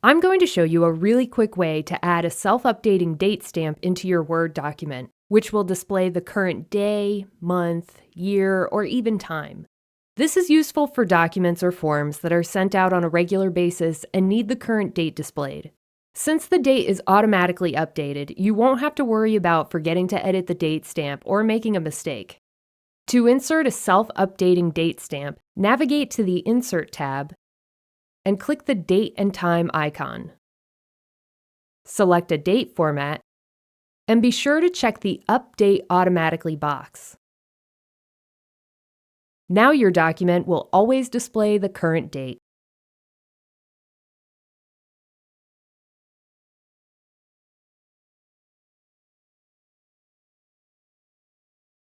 I'm going to show you a really quick way to add a self-updating date stamp into your Word document, which will display the current day, month, year, or even time. This is useful for documents or forms that are sent out on a regular basis and need the current date displayed. Since the date is automatically updated, you won't have to worry about forgetting to edit the date stamp or making a mistake. To insert a self-updating date stamp, navigate to the Insert tab and click the Date and Time icon. Select a date format, and be sure to check the Update Automatically box. Now your document will always display the current date.